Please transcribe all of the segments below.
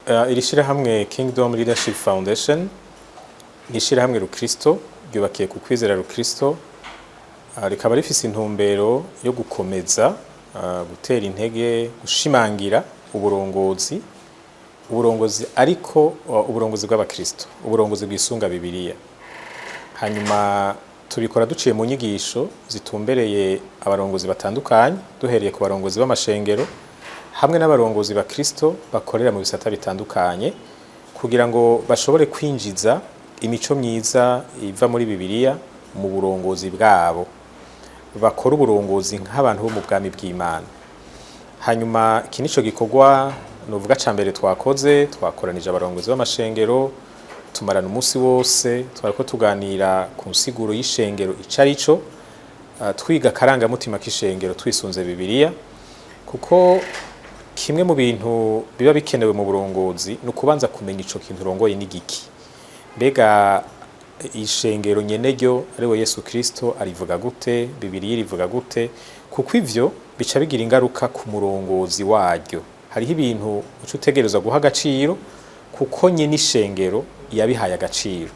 Iri shirahamwe Kingdom Leadership Foundation ni ishirahamwe rukristo ryubakiye ku kwizera rukristo, rikaba rifise intumbero yo gukomeza gutera intege, gushimangira uburongozi ariko uburongozi bw'abakristo, uburongozi bwisunga Bibiliya. Hanyuma tubikora duciye mu nyigisho zitumbereye abarongozi batandukanye, duhereye ku barongozi b'amashengero hamwe n'abarongozi ba Kristo bakorera mu bisata bitandukanye, kugira ngo bashobore kwinjiza imico myiza iva muri Bibiliya mu burongozi bwabo, bakora uburongozi nk'abantu bo mu bwami bw'Imana. Hanyuma iki nico gikorwa novuga ca mbere twakoranije abarongozi b'amashengero, tumarana umunsi wose twariko tuganira ku nsiguro y'ishengero icarico, twiga karanga mutima k'ishengero twisunze Bibiliya, kuko kimwe mu bintu biba bikenewe mu burongozi ni ukubanza kumenya ico kintu urongoye n'igiki. Mbega ishengero nyeneryo ariwe Yesu Kristo arivuga gute, Bibiliya irivuga gute, kuko ivyo bica bigira ingaruka ku murongozi waryo. Hariho ibintu uca utegerezwa guha agaciro kuko nyene ishengero yabihaye agaciro.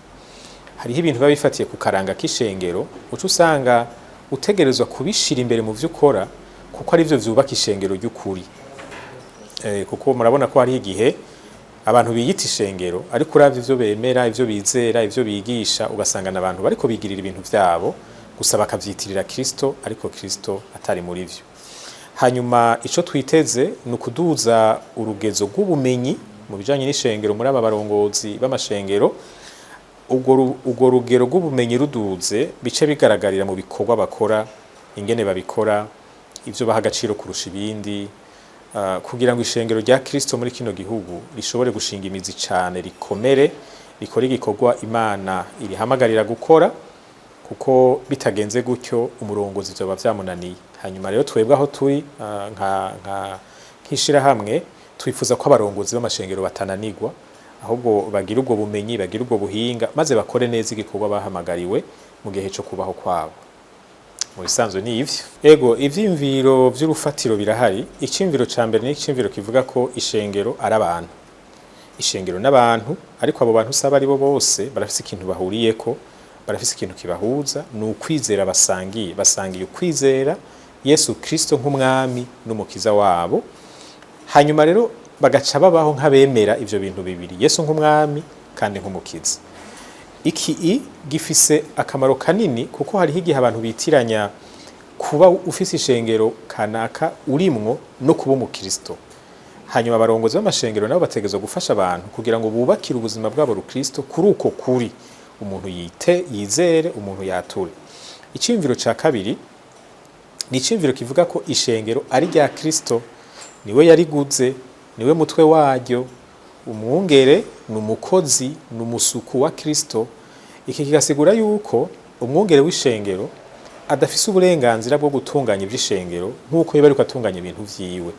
Hariho ibintu biba bifatiye ku karanga k'ishengero uca usanga utegerezwa kubishira imbere mu vyo ukora, kuko ari vyo vyubaka ishengero ry'ukuri. Kuko murabona ko hariho igihe abantu biyita ishengero ariko uravye ivyo bemera, ivyo bizera, ivyo bigisha, ugasanga n'abantu bariko bigirira ibintu vyabo gusa bakavyitirira Kristo, ariko Kristo atari muri vyo. Hanyuma ico twiteze ni ukuduza urugezo rw'ubumenyi mu bijanye n'ishengero muri aba barongozi b'amashengero. Ubwo rugero rw'ubumenyi ruduze bice bigaragarira mu bikorwa bakora, ingene babikora, ivyo baha agaciro kurusha ibindi, kugira ngo ishengero rya Kristo muri kino gihugu rishobore gushinga imizi cane, rikomere, rikora igikorwa Imana irihamagarira gukora, kuko bitagenze gutyo umurongozi vyoba vyamunaniye. Hanyuma rero twebwe aho turi nk'ishirahamwe twifuza ko abarongozi b'amashengero batananirwa, ahubwo bagira ubwo bumenyi, bagira ubwo buhinga, maze bakore neza igikorwa bahamagariwe mu gihe cyo kubaho kwabo. Mu bisanzwe ni ivyo. Ego ivyimviro vy'urufatiro birahari. Icimviro ca mbere ni icimviro kivuga ko ishengero ari abantu. Ishengero n'abantu, ariko abo bantu saba ari bo bose, barafise ikintu bahuriyeko, barafise ikintu kibahuza, ni ukwizera basangiye ukwizera Yesu Kristo nk'umwami n'umukiza wabo. Hanyuma rero bagaca babaho nk'abemera ivyo bintu bibiri, Yesu nk'umwami kandi nk'umukiza. Iki gifise akamaro kanini, kuko hariho igihe abantu bitiranya kuba ufise ishengero kanaka urimwo no kuba umukristo. Hanyuma abarongozi b'amashengero nabo bategezwa gufasha abantu kugira ngo bubakire ubuzima bwabo rukristo kuri uko kuri, umuntu yizere, umuntu yature. Icimviro ca kabiri ni icimviro kivuga ko ishengero ari rya Kristo, niwe yariguze, niwe mutwe waryo, umwungere n'umukozi n'umusuku wa Kristo. Iki kigasigura yuko umwungere w'ishengero adafise uburenganzira bwo gutunganya ivy'ishengero nk'uko yaba ariko atunganya ibintu vyiwe.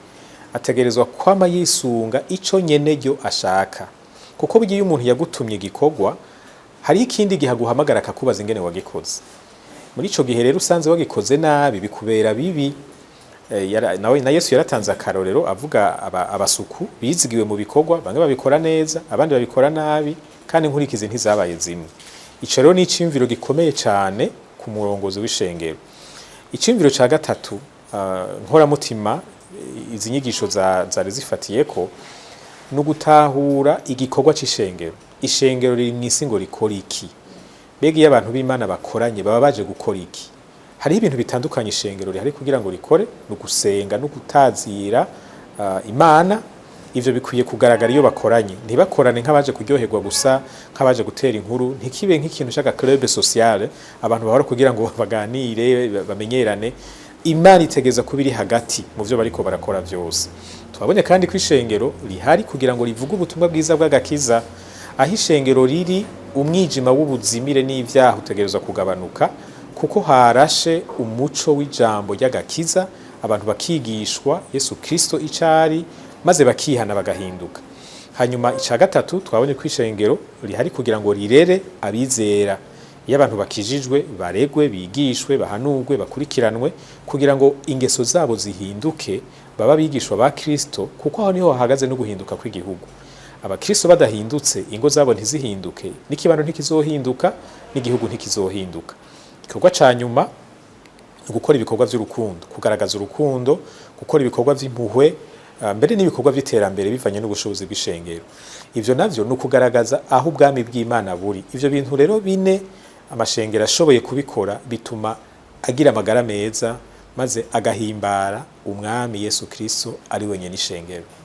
Ategerezwa kwama yisunga ico nyeneryo ashaka, kuko bigiye umuntu yagutumye igikorwa, hari ikindi gihe aguhamagara akakubaza ingene wagikoze. Muri ico gihe rero usanze wagikoze nabi, bikubera bibi. Na Yesu yaratanze akarorero avuga abasuku bizigiwe mu bikorwa, bamwe babikora neza, abandi babikora nabi, kandi inkurikizi ntizabaye zimwe. Ico rero ni icimviro gikomeye cane ku murongozi w'ishengero. Icimviro ca gatatu nkoramutima izi nyigisho zari zifatiyeko, no gutahura igikorwa c'ishengero. Ishengero riri mw'isi ngo rikora iki? Mbega iyo abantu b'Imana bakoranye baba baje gukora iki? Hariho ibintu bitandukanye ishengero rihari kugira ngo rikore, no gusenga no gutazira Imana. Ivyo bikwiye kugaragara iyo bakoranye, ntibakorane nk'abaje kuryoherwa gusa, nk'abaje gutera inkuru, ntikibe nk'ikintu cy'aka club social abantu bahora kugira ngo baganire, bamenyerane. Imana itegeza kubiri hagati mu vyo bariko barakora vyose. Twabonye kandi ko ishengero rihari kugira ngo rivuge ubutumwa bwiza bw'agakiza. Aho ishengero riri, umwijima w'ubuzimire n'ivyaha utegerezwa kugabanuka, kuko harashe umuco w'ijambo ry'agakiza, abantu bakigishwa Yesu Kristo icari, maze bakihana bagahinduka. Hanyuma ica gatatu twabonye ko ishengero rihari kugira ngo rirere abizera. Iyo abantu bakijijwe, baregwe, bigishwe, bahanurwe, bakurikiranwe, kugira ngo ingeso zabo zihinduke, baba bigishwa ba Kristo, kuko aho niho hahagaze no guhinduka kw'igihugu. abakristo badahindutse ingo zabo ntizihinduke, n'ikibano ntikizohinduka, n'igihugu ntikizohinduka. Igikorwa ca nyuma gukora ibikorwa by'urukundo, kugaragaza urukundo, gukora ibikorwa by'impuhwe, mbere n'ibikorwa by'iterambere bivanye n'ubushobozi bw'ishengero. Ivyo navyo ni ukugaragaza aho ubwami bw'Imana buri. Ivyo bintu rero bine amashengero ashoboye kubikora bituma agira amagara meza, maze agahimbara umwami Yesu Kristo ari wenyene ishengero.